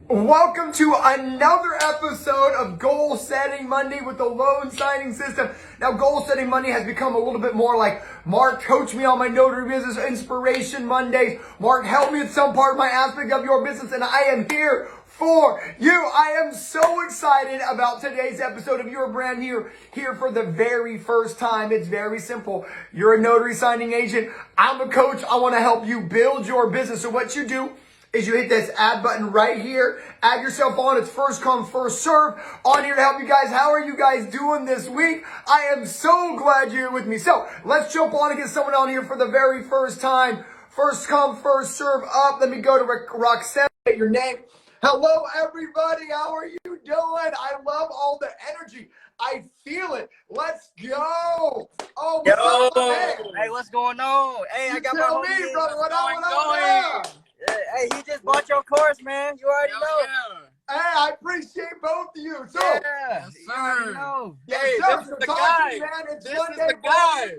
Welcome to another episode of Goal Setting Monday with the loan signing system. Now, Goal Setting Monday has become a little bit more like, Mark, coach me on my notary business, Inspiration Mondays. Mark, help me with some part of my aspect of your business, and I am here for you. I am so excited about today's episode. If you're brand new here for the very first time, it's very simple. You're a notary signing agent. I'm a coach. I want to help you build your business. So what you do is you hit this add button right here. Add yourself on. It's first come, first serve. On here to help you guys. How are you guys doing this week? I am so glad you're with me. So let's jump on and get someone on here for the very first time. First come, first serve up. Let me go to Roxanne. Get your name. Hello, everybody. How are you doing? I love all the energy. I feel it. Let's go. Oh, what's up, my man? Hey, what's going on? Hey, I got my Tell homie. me, brother. What up? Hey, he just bought your course, man. You already know. Hey, I appreciate both of you. So, Yeah, you already know. Hey, sir, this is so the talk guy. to me, man. It's This Monday is the morning, guy.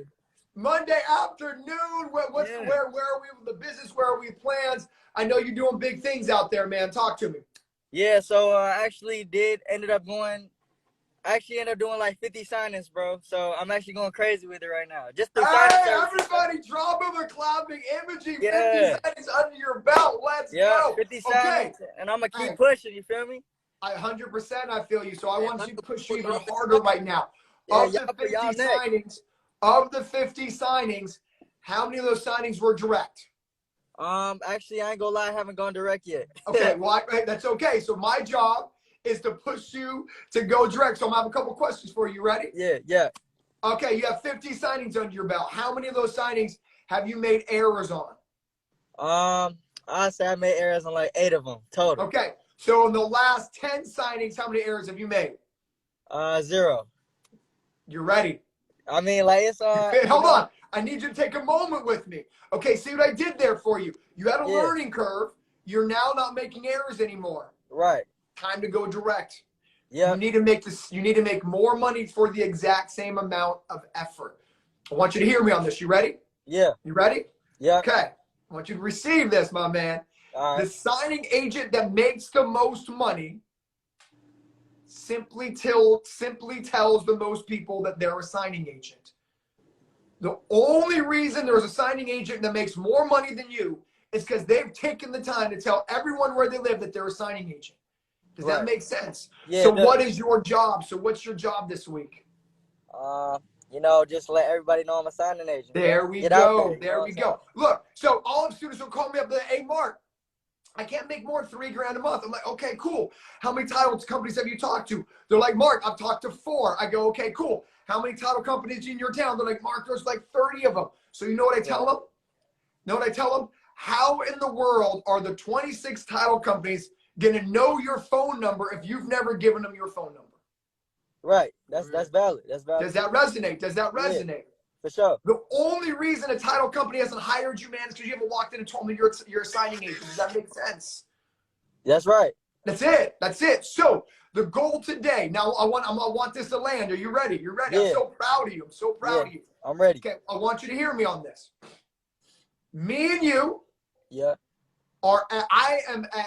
Monday afternoon. Where are we with the business? Where are we with plans? I know you're doing big things out there, man. Talk to me. Yeah, so I actually ended up doing like 50 signings, bro. So I'm actually going crazy with it right now. Just through signing Hey, services. everybody, drop them a clapping imaging. Yeah. 50 seconds under your belt. Let's Yeah, go. 50 Okay. signings, and I'm going to keep pushing, you feel me? 100% I feel you. So I want you to push you even Yeah. harder right now. Yeah, Of the y'all 50 next. signings, how many of those signings were direct? Actually, I ain't gonna lie, I haven't gone direct yet. Okay, well, that's okay. So my job is to push you to go direct. So I'm gonna have a couple questions for you. Ready? Yeah. Okay, you have 50 signings under your belt. How many of those signings have you made errors on? I say I made errors on like 8 of them total. Okay, so in the last 10 signings, how many errors have you made? 0. You're ready. I mean, like it's Hold on. I need you to take a moment with me. Okay, see what I did there for you. You had a learning curve. You're now not making errors anymore. Right. Time to go direct. Yeah. You need to make this. You need to make more money for the exact same amount of effort. I want you to hear me on this. You ready? Yeah. You ready? Yeah. Okay. I want you to receive this, my man. All right. The signing agent that makes the most money simply tells the most people that they're a signing agent. The only reason there's a signing agent that makes more money than you is because they've taken the time to tell everyone where they live that they're a signing agent. Does that make sense? Yeah, so what is your job? So what's your job this week? Just let everybody know I'm a signing agent. There we go. There we go. Look, so all of students will call me up and say, hey, Mark, I can't make more than $3,000 a month. I'm like, okay, cool. How many title companies have you talked to? They're like, Mark, I've talked to 4. I go, okay, cool. How many title companies in your town? They're like, Mark, there's like 30 of them. So you know what I tell them? Know what I tell them? How in the world are the 26 title companies going to know your phone number if you've never given them your phone number? Right. That's valid. That's valid. Does that resonate? Does that resonate? Yeah, for sure. The only reason a title company hasn't hired you, man, is because you haven't walked in and told me you're a signing agent. Does that make sense? That's right. That's it. That's it. So the goal today. Now I want this to land. Are you ready? You're ready. Yeah. I'm so proud of you. I'm so proud of you. I'm ready. Okay. I want you to hear me on this. Me and you. Yeah.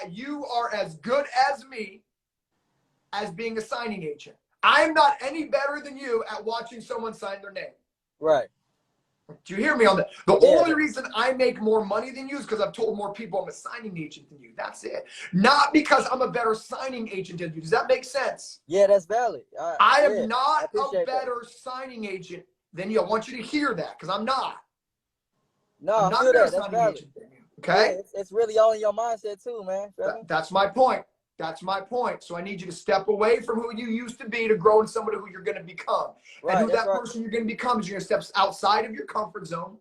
You are as good as me as being a signing agent. I'm not any better than you at watching someone sign their name. Right. Do you hear me on that? The only reason I make more money than you is because I've told more people I'm a signing agent than you. That's it. Not because I'm a better signing agent than you. Does that make sense? Yeah, that's valid. I am not a better signing agent than you. I want you to hear that because I'm not. No, I'm not a better that's signing valid. agent than you. Okay? Yeah, it's really all in your mindset too, man. That's my point. That's my point. So I need you to step away from who you used to be to grow in somebody who you're going to become. Right, and who that person you're going to become is you're going to step outside of your comfort zone.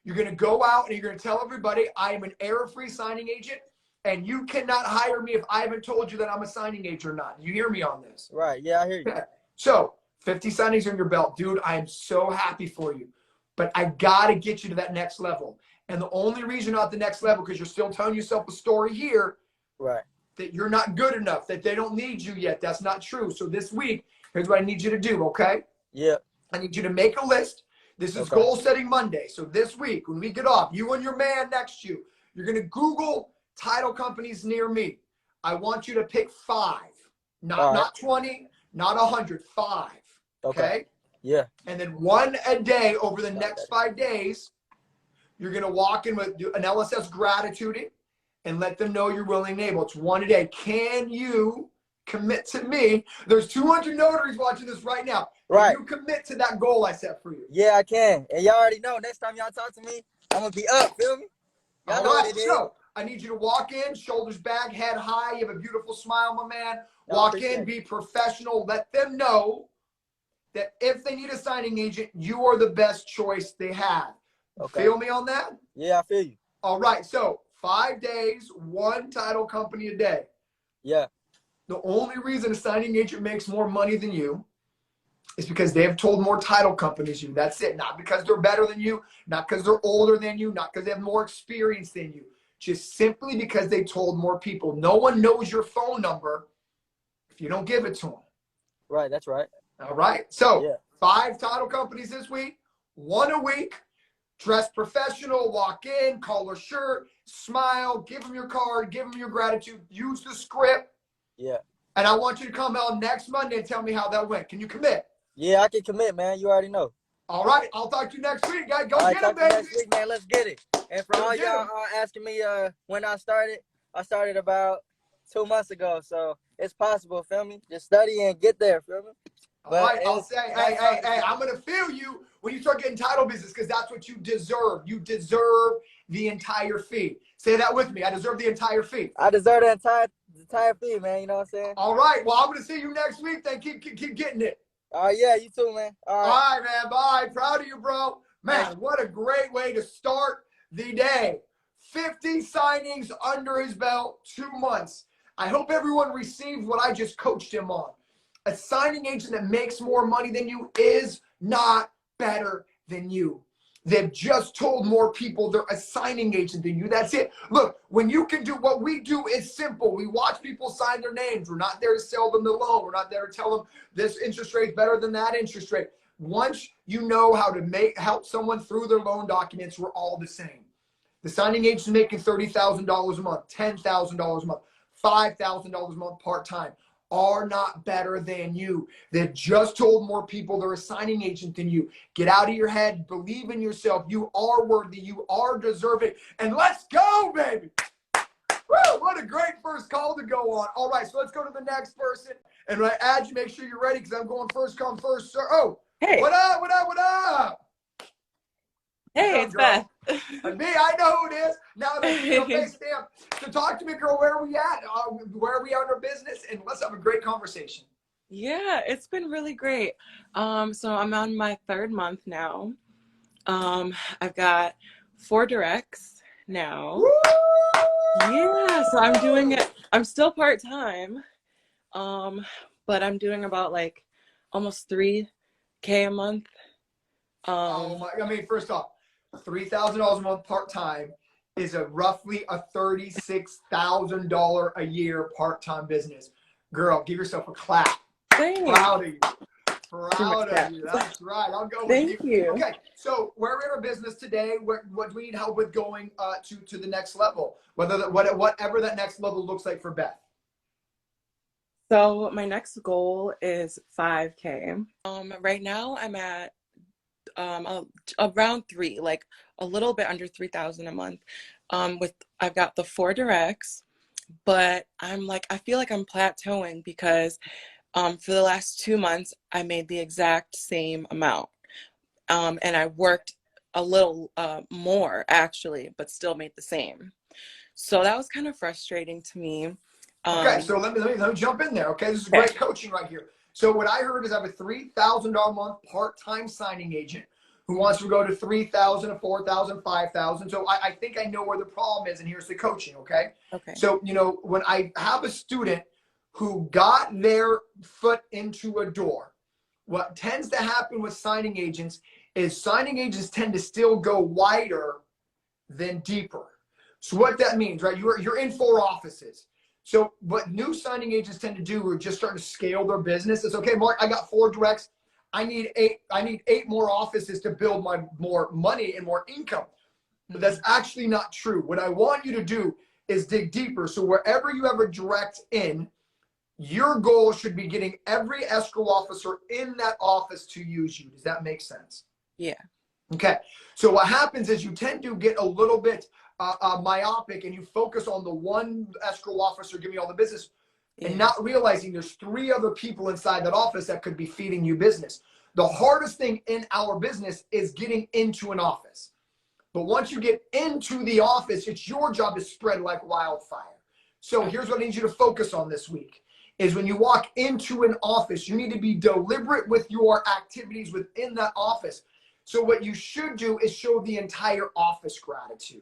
You're going to go out and you're going to tell everybody, I am an error-free signing agent, and you cannot hire me if I haven't told you that I'm a signing agent or not. You hear me on this? Right. Yeah, I hear you. So 50 signings on your belt. Dude, I am so happy for you. But I got to get you to that next level. And the only reason you're not at the next level because you're still telling yourself a story here. Right. That you're not good enough, that they don't need you yet. That's not true. So this week, here's what I need you to do, okay? Yeah. I need you to make a list. This is Goal Setting Monday. So this week, when we get off, you and your man next to you, you're going to Google title companies near me. I want you to pick 5, All right. not 20, not 100, 5. Okay. Yeah. And then one a day over the Got next that. 5 days. You're going to walk in with an LSS gratitude and let them know you're willing and able. It's one a day. Can you commit to me? There's 200 notaries watching this right now. Right. Can you commit to that goal I set for you? Yeah, I can. And y'all already know, next time y'all talk to me, I'm going to be up, feel me? Y'all All know what right, it is. so I need you to walk in, shoulders back, head high. You have a beautiful smile, my man. I Walk appreciate in, it. be professional. Let them know that if they need a signing agent, you are the best choice they have. Okay. Feel me on that? Yeah, I feel you. All right, so 5 days, one title company a day. Yeah. The only reason a signing agent makes more money than you is because they have told more title companies you. That's it. Not because they're better than you, not because they're older than you, not because they have more experience than you. Just simply because they told more people. No one knows your phone number if you don't give it to them. Right, that's right. All right. So Yeah. 5 title companies this week, 1 a week. Dress professional, walk in, collar shirt, smile, give them your card, give them your gratitude, use the script. Yeah. And I want you to come out next Monday and tell me how that went. Can you commit? Yeah, I can commit, man. You already know. All right. I'll talk to you next week, guys. Go All right, get it, talk to you baby. next week, man. Let's get it. And for Go all get y'all 'em. asking me when I started about 2 months ago. So it's possible, feel me? Just study and get there, feel me? All But right. I'll say, hey, I'm going to feel you when you start getting title business because that's what you deserve. You deserve the entire fee. Say that with me. I deserve the entire fee. I deserve the entire fee, man. You know what I'm saying? All right. Well, I'm going to see you next week. Then keep getting it. Yeah, you too, man. All right. All right, man. Bye. Proud of you, bro. Man, what a great way to start the day. 50 signings under his belt, 2 months. I hope everyone received what I just coached him on. A signing agent that makes more money than you is not better than you. They've just told more people they're a signing agent than you. That's it. Look, when you can do what we do is simple. We watch people sign their names. We're not there to sell them the loan. We're not there to tell them this interest rate better than that interest rate. Once you know how to help someone through their loan documents, we're all the same. The signing agent is making $30,000 a month, $10,000 a month, $5,000 a month part-time are not better than you. They've just told more people they're a signing agent than you. Get out of your head. Believe in yourself. You are worthy. You are deserving. And let's go, baby. Woo, what a great first call to go on. All right, so let's go to the next person. And when I add you, make sure you're ready because I'm going first come, first serve. Oh, Hey. What up, what up, what up? Hey, What's it's up, Beth. And me, I know who it is. Now that you know, face stamp. So talk to me, girl. Where are we at? Where are we at in our business? And let's have a great conversation. Yeah, it's been really great. So I'm on my 3rd month now. I've got 4 directs now. Woo! Yeah, so I'm doing it. I'm still part-time. But I'm doing about like almost $3K a month. Oh my! I mean, first off, $3,000 a month part time is roughly a $36,000 a year part time business. Girl, give yourself a clap. Thanks. Proud of you. Too much Proud of clap. you. That's right. I'll go with Thank you. Okay, so where we're in our business today, what do we need help with going to the next level? Whatever that next level looks like for Beth. So my next goal is 5K. Right now I'm at around 3, like a little bit under 3,000 a month. I've got the 4 directs, but I feel like I'm plateauing because for the last 2 months I made the exact same amount, and I worked a little more actually, but still made the same. So that was kind of frustrating to me. Okay, so let me jump in there. Okay, this is great coaching right here. So what I heard is I have a $3,000 a month part-time signing agent who wants to go to 3,000 to 4,000, 5,000. So I think I know where the problem is, and here's the coaching. Okay. Okay. So when I have a student who got their foot into a door, what tends to happen with signing agents is signing agents tend to still go wider than deeper. So what that means, right? You're in 4 offices. So what new signing agents tend to do who are just starting to scale their business is, okay, Mark, I got 4 directs. I need 8 more offices to build my more money and more income. But that's actually not true. What I want you to do is dig deeper. So wherever you have a direct in, your goal should be getting every escrow officer in that office to use you. Does that make sense? Yeah. Okay. So what happens is you tend to get a little bit myopic and you focus on the one escrow officer giving you all the business and not realizing there's 3 other people inside that office that could be feeding you business. The hardest thing in our business is getting into an office. But once you get into the office, it's your job to spread like wildfire. So here's what I need you to focus on this week is when you walk into an office, you need to be deliberate with your activities within that office. So what you should do is show the entire office gratitude,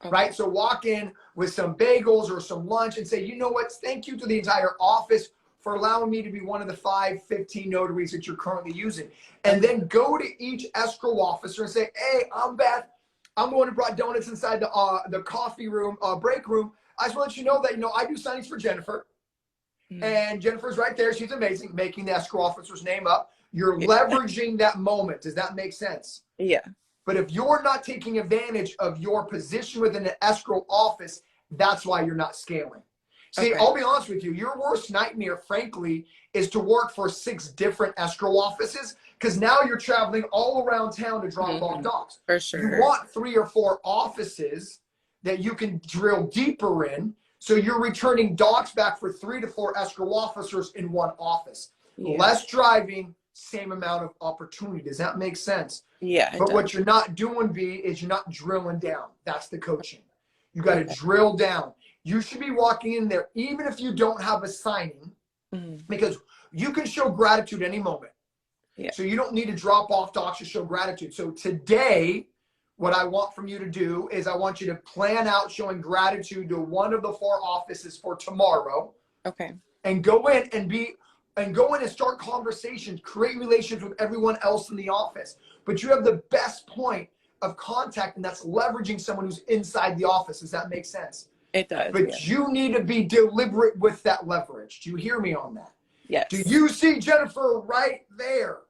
right? So walk in with some bagels or some lunch and say, you know what? Thank you to the entire office for allowing me to be one of the 15 notaries that you're currently using. And then go to each escrow officer and say, hey, I'm Beth. I'm the one who brought donuts inside the coffee room, break room. I just want to let you know that, you know, I do signings for Jennifer. And Jennifer's right there. She's amazing, making the escrow officer's name up. You're leveraging that moment. Does that make sense? Yeah. But if you're not taking advantage of your position within the escrow office, that's why you're not scaling. See, I'll be honest with you. Your worst nightmare, frankly, is to work for 6 different escrow offices because now you're traveling all around town to drop off docs. For sure. You want 3 or 4 offices that you can drill deeper in. So you're returning docs back for 3 to 4 escrow officers in one office. Less driving, same amount of opportunity. Does that make sense? Yeah. But what you're not doing, B, is you're not drilling down. That's the coaching. You got to drill down. You should be walking in there, even if you don't have a signing, because you can show gratitude any moment. So you don't need to drop off docs to show gratitude. So today, what I want from you to do is I want you to plan out showing gratitude to one of the 4 offices for tomorrow. And go in and start conversations, create relations with everyone else in the office. But you have the best point of contact, and that's leveraging someone who's inside the office. Does that make sense? It does. But you need to be deliberate with that leverage. Do you hear me on that? Yes. Do you see Jennifer right there?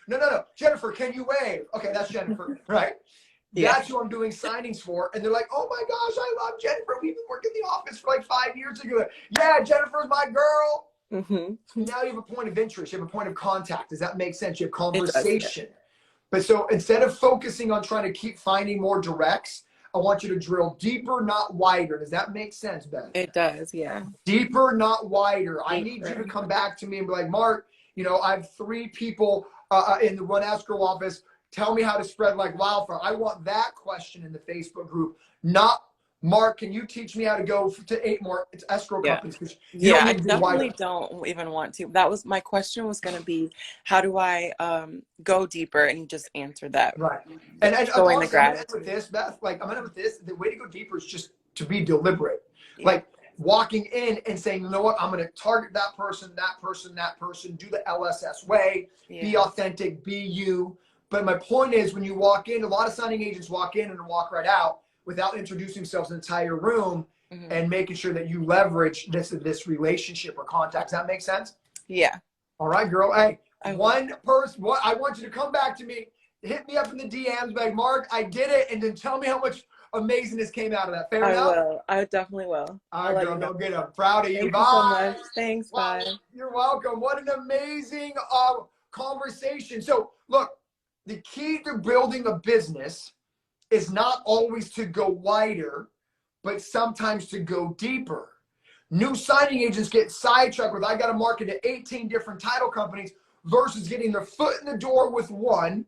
No. Jennifer, can you wave? Okay, that's Jennifer, right? That's who I'm doing signings for. And they're like, oh my gosh, I love Jennifer. We've been working in the office for like 5 years together. Yeah, Jennifer's my girl. Now you have a point of interest. You have a point of contact. Does that make sense? You have conversation. But so instead of focusing on trying to keep finding more directs, I want you to drill deeper, not wider. Does that make sense, Beth? It does, yeah. Deeper, not wider. I need you to come back to me and be like, Mark, you know, I have 3 people in the one escrow office. Tell me how to spread like wildfire. I want that question in the Facebook group, not Mark, can you teach me how to go to 8 more escrow companies? I definitely don't even want to. That was my question was going to be, how do I go deeper? And you just answered that. Right. And going the gratitude. With this, Beth, like I'm gonna with this. The way to go deeper is just to be deliberate. Like walking in and saying, you know what, I'm gonna target that person, do the LSS way, be authentic, be you. But my point is, when you walk in, a lot of signing agents walk in and walk right out without introducing themselves in the entire room and making sure that you leverage this relationship or contact. Does that make sense? Yeah. All right, girl. Hey, one person, I want you to come back to me, hit me up in the DMs, like, Mark, I did it, and then tell me how much amazingness came out of that. Fair enough? I will. I definitely will. All right, girl, go get it. I'm proud of you. Thank Bye. you so much. Thanks. Wow. Bye. You're welcome. What an amazing conversation. So, look, the key to building a business is not always to go wider, but sometimes to go deeper. New signing agents get sidetracked with, I got to market to 18 different title companies versus getting their foot in the door with one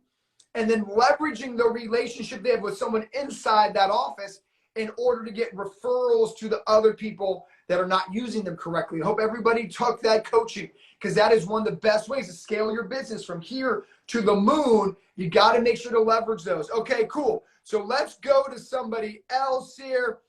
and then leveraging the relationship they have with someone inside that office in order to get referrals to the other people that are not using them correctly. I hope everybody took that coaching, because that is one of the best ways to scale your business from here to the moon. You got to make sure to leverage those. Okay, cool. So let's go to somebody else here.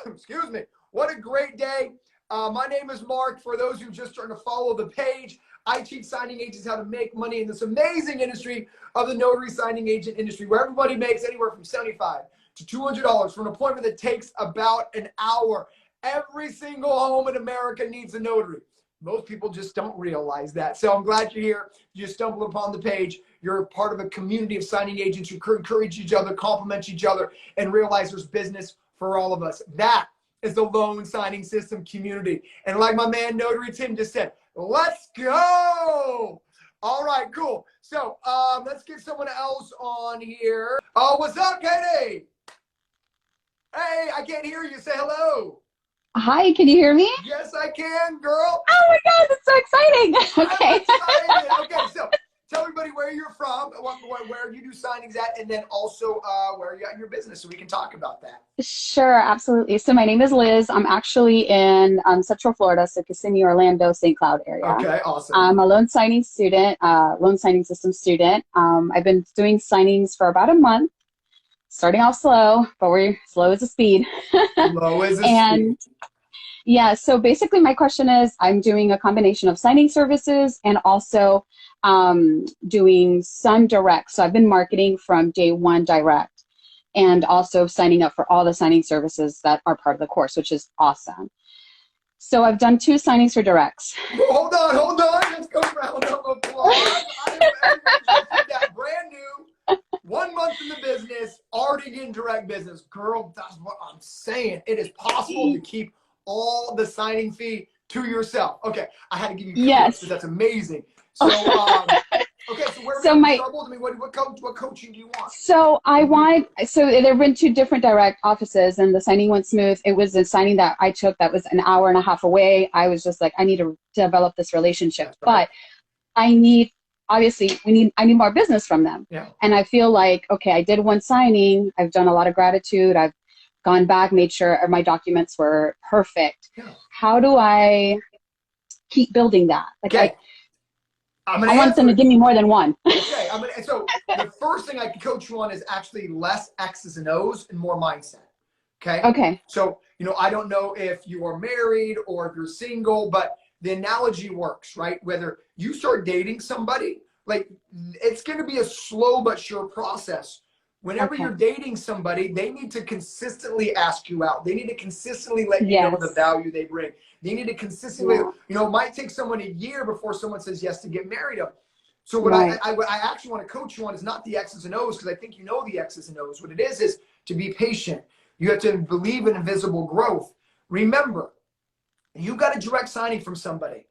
Excuse me. What a great day. My name is Mark. For those who just starting to follow the page, I teach signing agents how to make money in this amazing industry of the notary signing agent industry, where everybody makes anywhere from $75 to $200 for an appointment that takes about an hour. Every single home in America needs a notary. Most people just don't realize that. So I'm glad you're here. You stumbled upon the page. You're a part of a community of signing agents who encourage each other, compliment each other, and realize there's business for all of us. That is the loan signing system community. And like my man Notary Tim just said, let's go. All right, cool. So let's get someone else on here. Oh, what's up, Katie? Hey, I can't hear you. Say hello. Hi, can you hear me? Yes, I can, girl. Oh my God, that's so exciting. I'm Okay. excited. Okay, so tell everybody where you're from, where you do signings at, and then also where you're at in your business so we can talk about that. Sure, absolutely. So my name is Liz. I'm actually in Central Florida, so Kissimmee, Orlando, St. Cloud area. Okay, awesome. I'm a loan signing student, loan signing system student. I've been doing signings for about a month, starting off slow, but we're slow as a speed. Low as a And speed. yeah, so basically my question is, I'm doing a combination of signing services and also doing some direct. So I've been marketing from day one direct and also signing up for all the signing services that are part of the course, which is awesome. So I've done 2 signings for directs. Hold on. Let's go round of applause. I did that brand new, 1 month in the business, already getting direct business. Girl, that's what I'm saying. It is possible to keep all the signing fee to yourself. Okay, I had to give you kudos Yes. because that's amazing. So, okay, so where are we having trouble? I mean, what coaching do you want? So there have been 2 different direct offices and the signing went smooth. It was a signing that I took that was an hour and a half away. I was just like, I need to develop this relationship, That's right. but I need more business from them. Yeah. And I feel like, okay, I did 1 signing. I've done a lot of gratitude. I've gone back, made sure my documents were perfect. Yeah. How do I keep building that? Like, Okay. I want them to give me more than 1. Okay, so the first thing I can coach you on is actually less X's and O's and more mindset. Okay. Okay. So, I don't know if you are married or if you're single, but the analogy works, right? Whether you start dating somebody, like it's going to be a slow but sure process. Whenever Okay. you're dating somebody, they need to consistently ask you out. They need to consistently let you know the value they bring. They need to consistently, it might take someone a year before someone says yes to get married to them. So what I actually want to coach you on is not the X's and O's, because I think you know the X's and O's. What it is to be patient. You have to believe in invisible growth. Remember, you got a direct signing from somebody.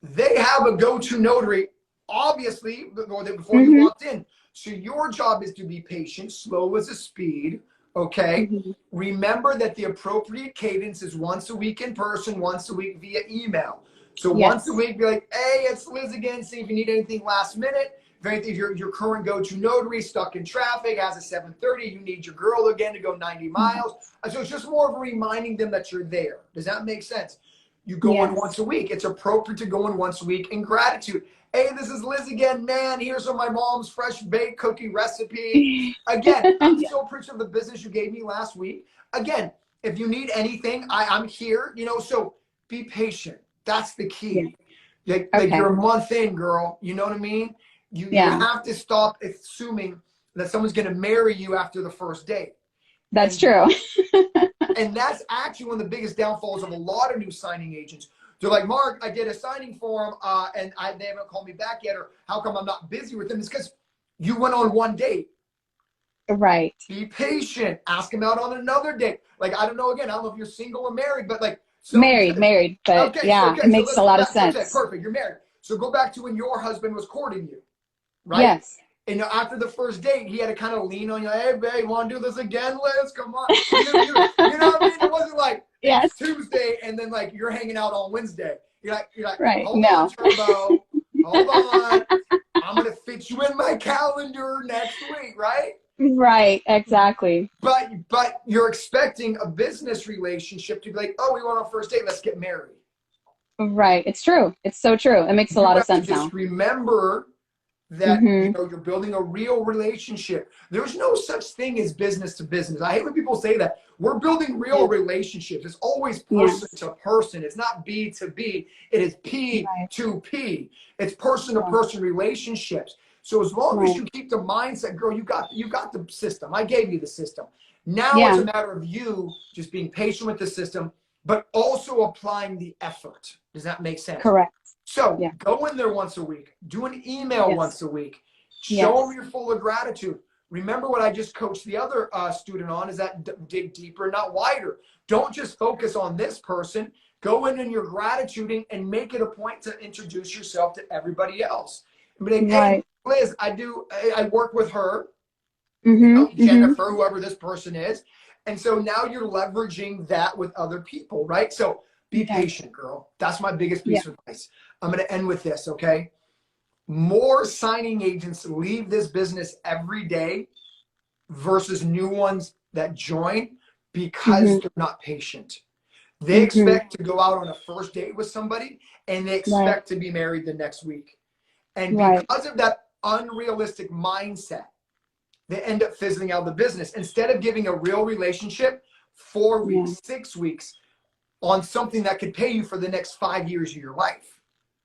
They have a go-to notary, obviously, before you walked in. So your job is to be patient, slow as a speed, okay? Remember that the appropriate cadence is once a week in person, once a week via email. So once a week, be like, hey, it's Liz again, see if you need anything last minute. If your current go-to notary stuck in traffic, has a 7:30, you need your girl again to go 90 miles. So it's just more of reminding them that you're there. Does that make sense? You go in once a week. It's appropriate to go in once a week in gratitude. Hey, this is Liz again, man. Here's my mom's fresh baked cookie recipe. Again, I'm so appreciative of the business you gave me last week. Again, if you need anything, I'm here. So be patient. That's the key. Like you're a month in, girl. You know what I mean? You have to stop assuming that someone's going to marry you after the first date. That's true. And that's actually one of the biggest downfalls of a lot of new signing agents. They're like, Mark, I did a signing for them, and they haven't called me back yet, or how come I'm not busy with them? It's because you went on 1 date. Right. Be patient. Ask them out on another date. Like, I don't know if you're single or married, but like. Married, but it makes a lot of sense. Perfect. You're married. So go back to when your husband was courting you, right? Yes. And after the first date, he had to kind of lean on you. Hey, babe, want to do this again, Liz? Come on. You know what I mean? It wasn't like it's Tuesday and then like you're hanging out on Wednesday. You're like, right. Hold on, Turbo. Hold on. I'm going to fit you in my calendar next week, right? Right, exactly. But you're expecting a business relationship to be like, oh, we went on first date, let's get married. Right. It's true. It's so true. It makes a lot of sense now. Just remember that you're building a real relationship. There's no such thing as business to business. I hate when people say that. We're building real relationships. It's always person to person. It's not B to B. It is P to P. It's person to person relationships. So as long as you keep the mindset, girl, you got the system. I gave you the system. Now it's a matter of you just being patient with the system, but also applying the effort. Does that make sense? Correct. So go in there once a week. Do an email once a week. Show them you're full of gratitude. Remember what I just coached the other student on, is that dig deeper, not wider. Don't just focus on this person. Go in your gratituding and make it a point to introduce yourself to everybody else. But hey, Right. Liz, I work with her, Mm-hmm. Mm-hmm. Jennifer, whoever this person is. And so now you're leveraging that with other people, right? So be Yes. patient, girl. That's my biggest piece Yeah. of advice. I'm going to end with this, okay? More signing agents leave this business every day versus new ones that join because Mm-hmm. they're not patient. They Mm-hmm. expect to go out on a first date with somebody and they Right. expect to be married the next week. And Right. because of that unrealistic mindset, they end up fizzling out of the business. Instead of giving a real relationship 4 Yeah. weeks, 6 weeks on something that could pay you for the next 5 years of your life.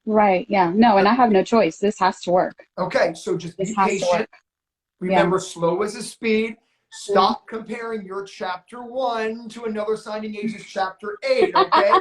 Right. Yeah. No, and I have no choice. This has to work. Okay, so just This be has to patient. work. Yeah. Remember, slow is a speed. Yeah. Stop comparing your chapter 1 to another signing agent's chapter 8, okay?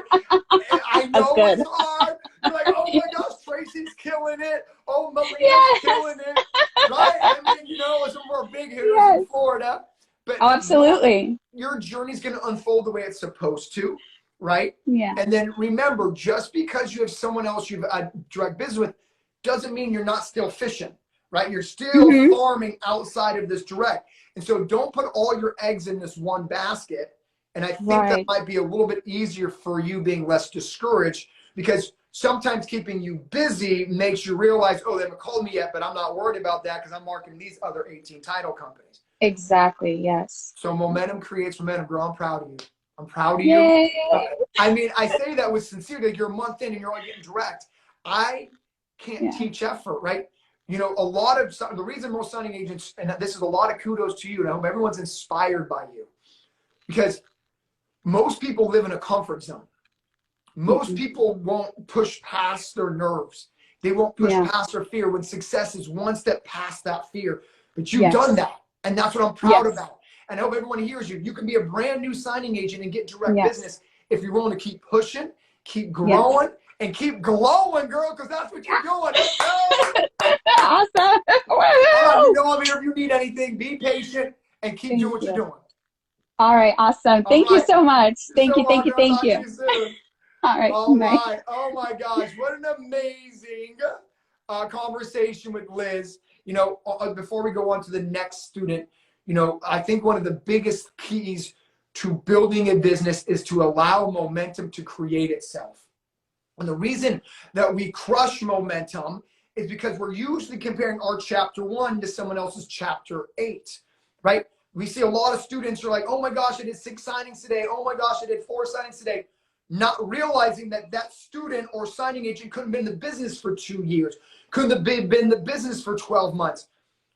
I That's know good. it's hard. You're like, oh my gosh, Tracy's killing it. Oh, Marina's Yes. killing it. Right? I mean, you know, some of our big hitters in Yes. Florida. But Oh, absolutely. your journey's going to unfold the way it's supposed to, right? Yeah. And then remember, just because you have someone else you've direct business with doesn't mean you're not still fishing, right? You're still Mm-hmm. farming outside of this direct. And so don't put all your eggs in this one basket. And I think that Right. might be a little bit easier for you being less discouraged, because sometimes keeping you busy makes you realize, oh, they haven't called me yet, but I'm not worried about that because I'm marketing these other 18 title companies. Exactly. Yes. So momentum creates momentum, girl. I'm proud of you. I'm proud of you. Yay. I mean, I say that with sincerity. Like, you're a month in and you're all getting direct. I can't Yeah. teach effort, right? You know, a lot of the reason most signing agents, and this is a lot of kudos to you, and I hope everyone's inspired by you, because most people live in a comfort zone. Most Mm-hmm. people won't push past their nerves. They won't push Yeah. past their fear when success is one step past that fear. But you've Yes. done that. And that's what I'm proud Yes. about. And I hope everyone hears you. You can be a brand new signing agent and get direct Yes. business if you're willing to keep pushing, keep Yes. growing, and keep glowing, girl, because that's what you're doing. Let's go. Awesome. All right, you Woo! know I'm here. If you need anything, be patient and keep Thank doing what you. you're doing. All right. Awesome. All Thank you right. so much. You're Thank so you. Thank you. welcome. I'll Thank talk to you. you soon. All right. All Bye. right. Oh my gosh. What an amazing conversation with Liz. You know, before we go on to the next student, you know, I think one of the biggest keys to building a business is to allow momentum to create itself. And the reason that we crush momentum is because we're usually comparing our chapter 1 to someone else's chapter 8, right? We see a lot of students are like, oh my gosh, I did 6 signings today. Oh my gosh, I did 4 signings today. Not realizing that that student or signing agent couldn't have been in the business for 2 years, couldn't have been in the business for 12 months.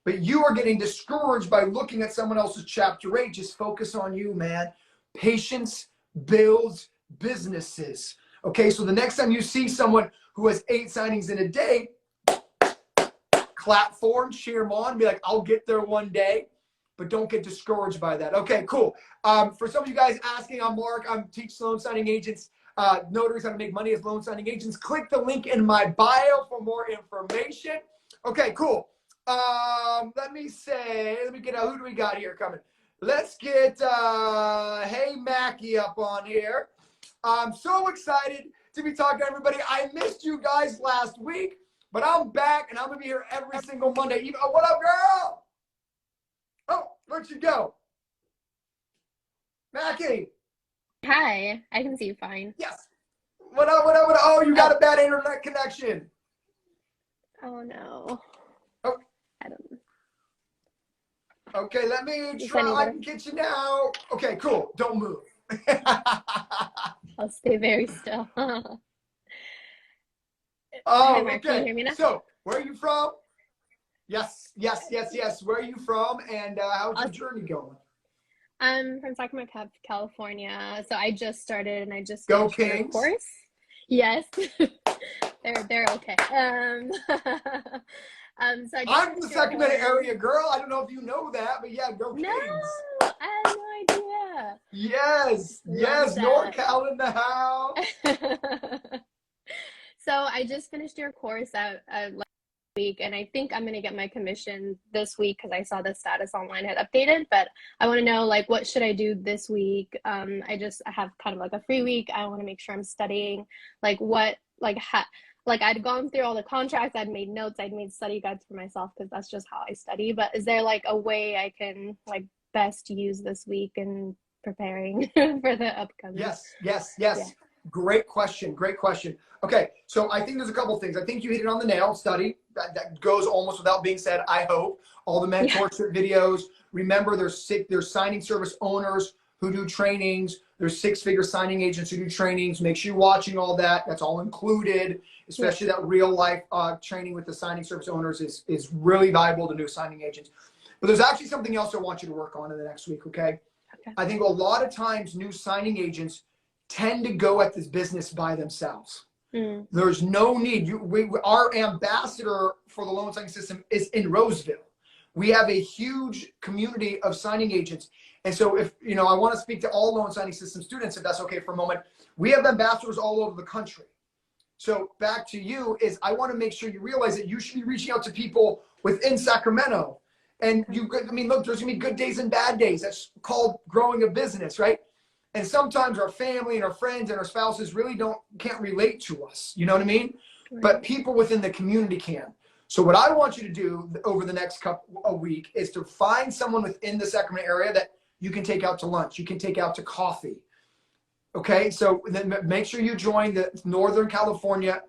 But you are getting discouraged by looking at someone else's chapter 8. Just focus on you, man. Patience builds businesses. Okay, so the next time you see someone who has 8 signings in a day, clap for them, cheer them on, be like, I'll get there one day, but don't get discouraged by that. Okay, cool. For some of you guys asking, I'm Mark. I'm teach loan signing agents, notaries how to make money as loan signing agents. Click the link in my bio for more information. Okay, cool. Let me get who do we got here coming? Let's get Hey Mackie up on here. I'm so excited to be talking to everybody. I missed you guys last week, but I'm back and I'm gonna be here every single Monday. Even, oh, what up, girl? Oh, where'd you go? Mackie. Hi, I can see you fine. Yes. What up, what up, what up? Oh, you got a bad internet connection. Oh no. Oh. I don't know. Okay, let me Is try. any I better? can get you now. Okay, cool. Don't move. I'll stay very still. Hi, Oh, Mark, can you okay. hear me now? So, where are you from? Yes, yes, yes, yes. Where are you from, and how's your journey going? I'm from Sacramento, California. So I just started and I just Go finished your Kings. course. Yes. They're okay. So I just I'm from the finished your Sacramento course. area, girl. I don't know if you know that, but yeah, go No, Kings. I had no idea. Yes, Love yes, that. NorCal in the house. So I just finished your course at week, and I think I'm gonna get my commission this week because I saw the status online had updated. But I want to know like what should I do this week? I have kind of like a free week. I want to make sure I'm studying. Like what like I'd gone through all the contracts, I'd made notes, I'd made study guides for myself because that's just how I study. But is there like a way I can like best use this week in preparing for the upcoming? Yes. Yeah. Great question. Okay, so I think there's a couple things. I think you hit it on the nail. Study. That goes almost without being said, I hope. All the mentorship videos. Remember, there's signing service owners who do trainings. There's six-figure signing agents who do trainings. Make sure you're watching all that. That's all included, especially that real-life training with the signing service owners is really valuable to new signing agents. But there's actually something else I want you to work on in the next week, okay? I think a lot of times new signing agents tend to go at this business by themselves. There's no need. Our ambassador for the loan signing system is in Roseville. We have a huge community of signing agents. And so if, I want to speak to all loan signing system students, if that's okay for a moment. We have ambassadors all over the country. So back to you is I want to make sure you realize that you should be reaching out to people within Sacramento. And look, there's going to be good days and bad days. That's called growing a business, right? And sometimes our family and our friends and our spouses really can't relate to us. You know what I mean? Right. But people within the community can. So what I want you to do over the next a week is to find someone within the Sacramento area that you can take out to lunch. You can take out to coffee. Okay? So then make sure you join the Northern California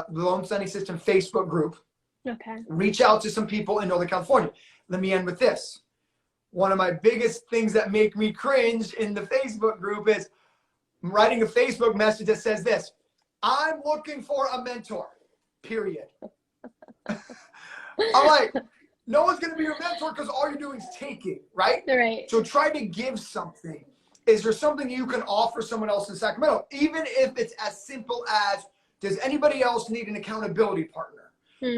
Loan Signing System Facebook group. Okay. Reach out to some people in Northern California. Let me end with this. One of my biggest things that make me cringe in the Facebook group is writing a Facebook message that says this: I'm looking for a mentor, period. I'm like, no one's going to be your mentor because all you're doing is taking, right? Right. So try to give something. Is there something you can offer someone else in Sacramento? Even if it's as simple as, does anybody else need an accountability partner?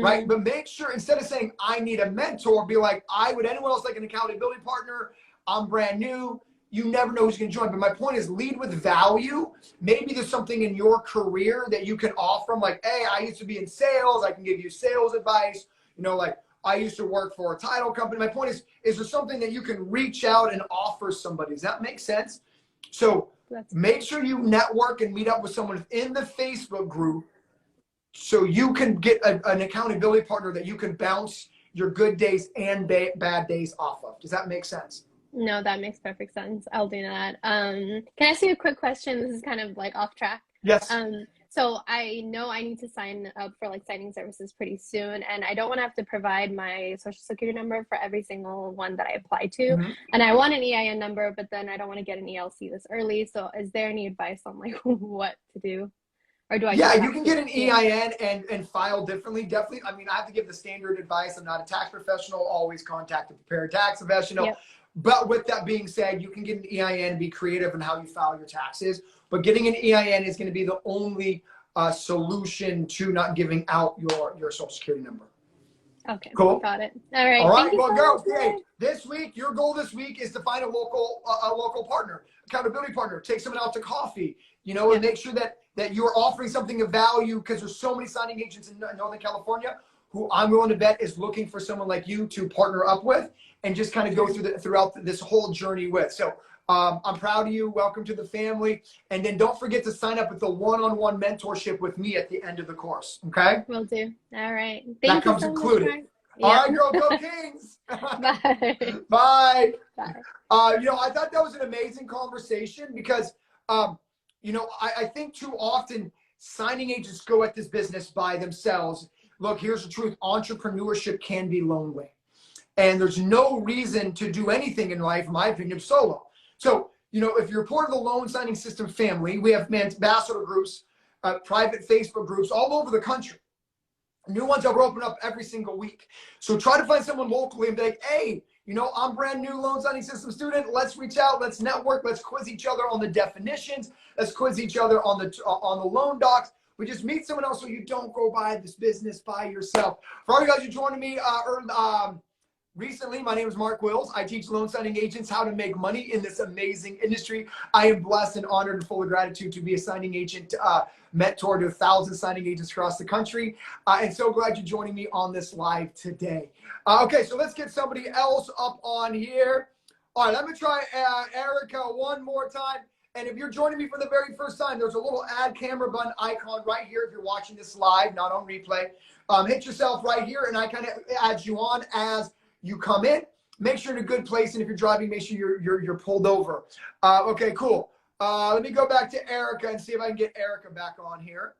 Right? But make sure, instead of saying, I need a mentor, be like, would anyone else like an accountability partner? I'm brand new. You never know who's going to join. But my point is, lead with value. Maybe there's something in your career that you can offer them. Like, hey, I used to be in sales. I can give you sales advice. Like, I used to work for a title company. My point is there something that you can reach out and offer somebody? Does that make sense? So make sure you network and meet up with someone in the Facebook group, so you can get an accountability partner that you can bounce your good days and bad days off of. Does that make sense? No, that makes perfect sense. I'll do that. Can I ask you a quick question? This is kind of like off track. Yes. So I know I need to sign up for like signing services pretty soon, and I don't want to have to provide my social security number for every single one that I apply to. And I want an EIN number, but then I don't want to get an ELC this early. So is there any advice on like what to do? Or do I? Yeah, you can get an EIN and file differently. Definitely. I mean, I have to give the standard advice. I'm not a tax professional. Always contact a prepared tax professional. Yep. But with that being said, you can get an EIN, be creative in how you file your taxes. But getting an EIN is going to be the only solution to not giving out your social security number. Okay. Cool. Got it. All right. All right. Well, girls, hey, this week, your goal this week is to find a local partner, accountability partner. Take someone out to coffee, and make sure that you're offering something of value, because there's so many signing agents in Northern California who I'm willing to bet is looking for someone like you to partner up with and just kind of go throughout this whole journey with. So I'm proud of you. Welcome to the family. And then don't forget to sign up with the one-on-one mentorship with me at the end of the course. Okay? Will do. All right. That Thank you comes so included. much. All right, girl, go Kings. Bye. Bye. Bye. I thought that was an amazing conversation because, I think too often signing agents go at this business by themselves. Look, here's the truth. Entrepreneurship can be lonely. And there's no reason to do anything in life, in my opinion, solo. So, if you're part of the loan signing system family, we have ambassador groups, private Facebook groups all over the country. New ones that we're opening up every single week. So try to find someone locally and be like, hey, I'm brand new loan signing system student. Let's reach out. Let's network. Let's quiz each other on the definitions. Let's quiz each other on the loan docs. We just meet someone else so you don't go by this business by yourself. For all you guys who joining me recently, my name is Mark Wills. I teach loan signing agents how to make money in this amazing industry. I am blessed and honored and full of gratitude to be a signing agent mentor to 1,000 signing agents across the country. And so glad you're joining me on this live today. Okay, so let's get somebody else up on here. All right, let me try Erica one more time. And if you're joining me for the very first time, there's a little add camera button icon right here if you're watching this live, not on replay. Hit yourself right here, and I kind of add you on as you come in. Make sure you're in a good place, and if you're driving, make sure you're pulled over. Okay, cool. Let me go back to Erica and see if I can get Erica back on here.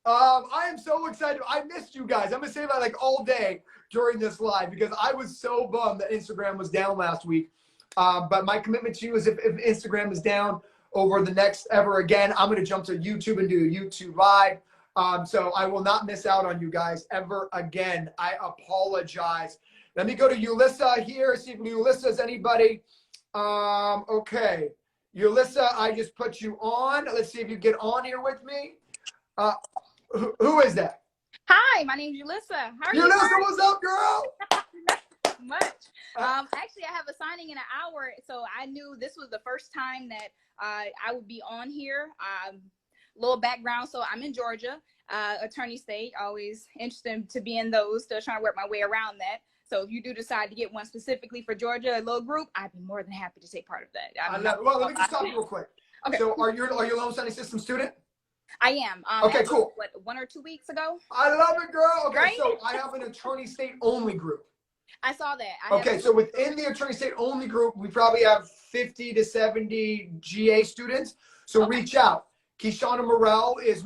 I am so excited. I missed you guys. I'm gonna say that like all day during this live because I was so bummed that Instagram was down last week. But my commitment to you is if Instagram is down over the next ever again, I'm gonna jump to YouTube and do a YouTube live. So I will not miss out on you guys ever again. I apologize. Let me go to Ulissa here, see if Ulissa is anybody. Okay. Ulissa, I just put you on. Let's see if you get on here with me. Who is that? Hi, my name's Ulissa. How are you? Ulissa, what's up, girl? Not much. Actually, I have a signing in an hour, so I knew this was the first time that I would be on here. Little background, so I'm in Georgia, attorney state. Always interested to be in those. Still trying to work my way around that. So if you do decide to get one specifically for Georgia, a little group, I'd be more than happy to take part of that. I love it. Well, let me just stop you real quick. Okay. So are you a loan signing system student? I am. Okay, cool. What, 1 or 2 weeks ago? I love it, girl. Okay, Right? so I have an attorney state only group. I saw that. Okay, so within the attorney state only group, we probably have 50 to 70 GA students. So reach out. Kishana Morel is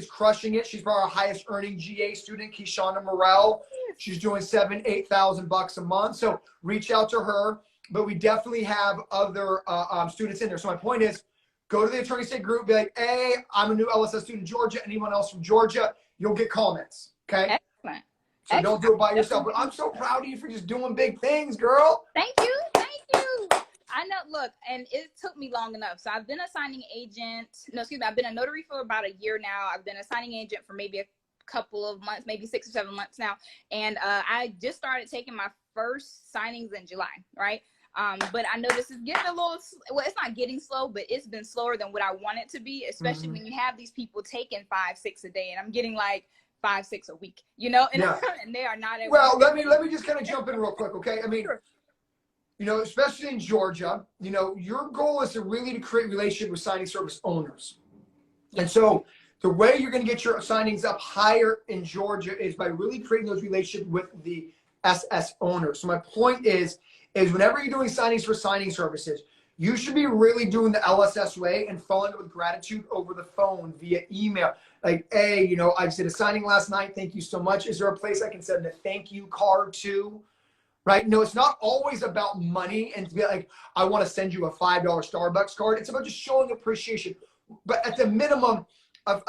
crushing it. She's probably our highest earning GA student, Kishana Morel. She's doing $7,000-8,000 a month. So reach out to her. But we definitely have other students in there. So my point is, go to the attorney state group, be like, hey, I'm a new LSS student in Georgia. Anyone else from Georgia? You'll get comments. Okay. Excellent. So don't do it by yourself. But I'm so proud of you for just doing big things, girl. Thank you. Thank you. I know, look, and it took me long enough. So I've been a signing agent. No, excuse me. I've been a notary for about a year now. I've been a signing agent for maybe a couple of months, maybe 6 or 7 months now. And I just started taking my first signings in July, right? But I know this is getting a little, well, it's not getting slow, but it's been slower than what I want it to be, especially when you have these people taking 5, 6 a day. And I'm getting like 5, 6 a week, you know, and, and they are not. Well, let me just kind of jump in real quick. Okay. I mean, sure. You know, especially in Georgia, you know, your goal is to really create relationship with signing service owners. And so the way you're going to get your signings up higher in Georgia is by really creating those relationships with the SS owners. So my point is whenever you're doing signings for signing services, you should be really doing the LSS way and following it with gratitude over the phone, via email. Like, hey, you know, I did a signing last night. Thank you so much. Is there a place I can send a thank you card to? Right? No, it's not always about money and to be like, I want to send you a $5 Starbucks card. It's about just showing appreciation. But at the minimum of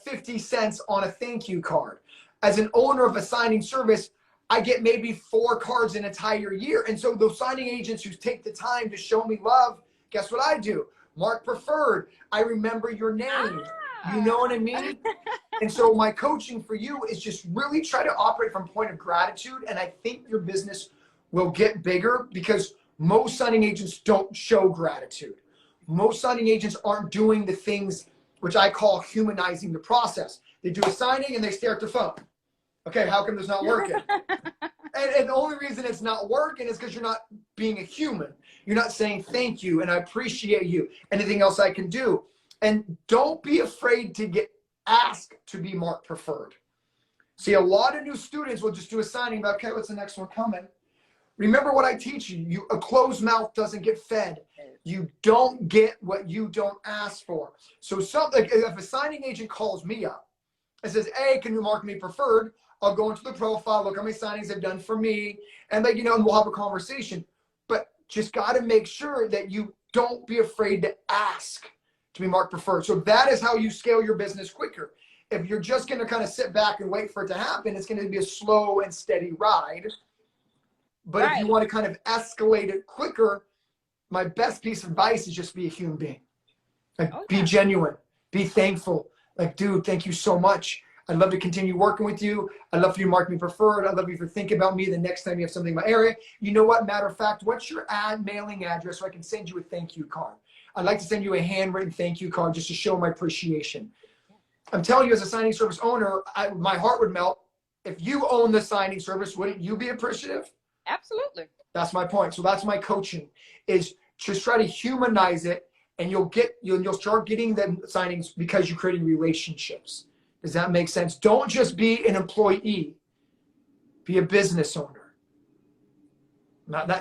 50 cents on a thank you card. As an owner of a signing service, I get maybe 4 cards an entire year. And so those signing agents who take the time to show me love, guess what I do? Mark Preferred. I remember your name. You know what I mean? And so my coaching for you is just really try to operate from a point of gratitude. And I think your business will get bigger because most signing agents don't show gratitude. Most signing agents aren't doing the things which I call humanizing the process. They do a signing and they stare at their phone. Okay, how come it's not working? And the only reason it's not working is because you're not being a human. You're not saying thank you and I appreciate you. Anything else I can do? And don't be afraid to get asked to be Mark Preferred. See, a lot of new students will just do a signing about, okay, what's the next one coming? Remember what I teach you. A closed mouth doesn't get fed. You don't get what you don't ask for. So something, if a signing agent calls me up and says, hey, can you mark me preferred? I'll go into the profile, look how many signings they've done for me, and like, you know, and we'll have a conversation. But just got to make sure that you don't be afraid to ask to be marked preferred. So that is how you scale your business quicker. If you're just going to kind of sit back and wait for it to happen, it's going to be a slow and steady ride. But if you want to kind of escalate it quicker, my best piece of advice is just be a human being. Like, be genuine, be thankful. Like, dude, thank you so much. I'd love to continue working with you. I'd love for you to mark me preferred. I'd love you to think about me the next time you have something in my area. You know what? Matter of fact, what's your mailing address so I can send you a thank you card? I'd like to send you a handwritten thank you card just to show my appreciation. I'm telling you, as a signing service owner, my heart would melt. If you own the signing service, wouldn't you be appreciative? Absolutely. That's my point. So that's my coaching, is just try to humanize it, and you'll start getting the signings because you're creating relationships. Does that make sense? Don't just be an employee. Be a business owner.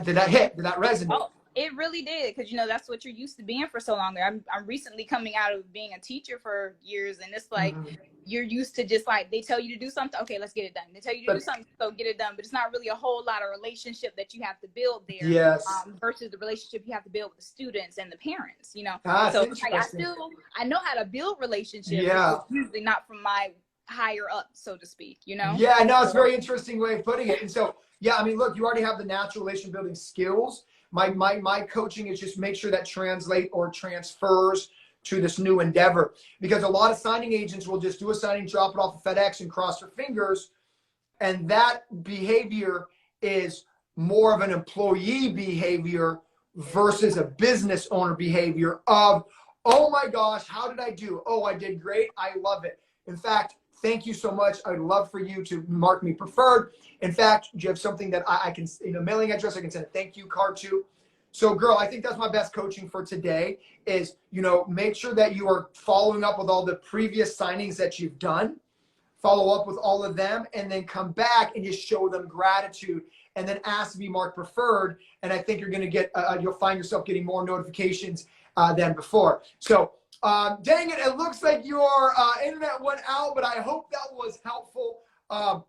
Did that hit? Did that resonate? Oh, it really did, because that's what you're used to being for so long. I'm recently coming out of being a teacher for years, and it's like you're used to just like they tell you to do something, okay, let's get it done. They tell you to do something, so get it done. But it's not really a whole lot of relationship that you have to build there. Yes. Versus the relationship you have to build with the students and the parents. That's so interesting. like I know how to build relationships. Yeah. It's usually not from my higher up, so to speak. Yeah, no, it's a very interesting way of putting it. And so, yeah, I mean, look, you already have the natural relation building skills. My coaching is just make sure that translate or transfers to this new endeavor, because a lot of signing agents will just do a signing, drop it off of FedEx and cross their fingers. And that behavior is more of an employee behavior versus a business owner behavior of, oh my gosh, how did I do? Oh, I did great. I love it. In fact, thank you so much. I'd love for you to mark me preferred. In fact, do you have something that I can, mailing address I can send a thank you card to? So, girl, I think that's my best coaching for today is, make sure that you are following up with all the previous signings that you've done. Follow up with all of them, and then come back and just show them gratitude, and then ask to be marked preferred. And I think you're going to get, you'll find yourself getting more notifications than before. So, dang it, it looks like your internet went out, but I hope that was helpful. I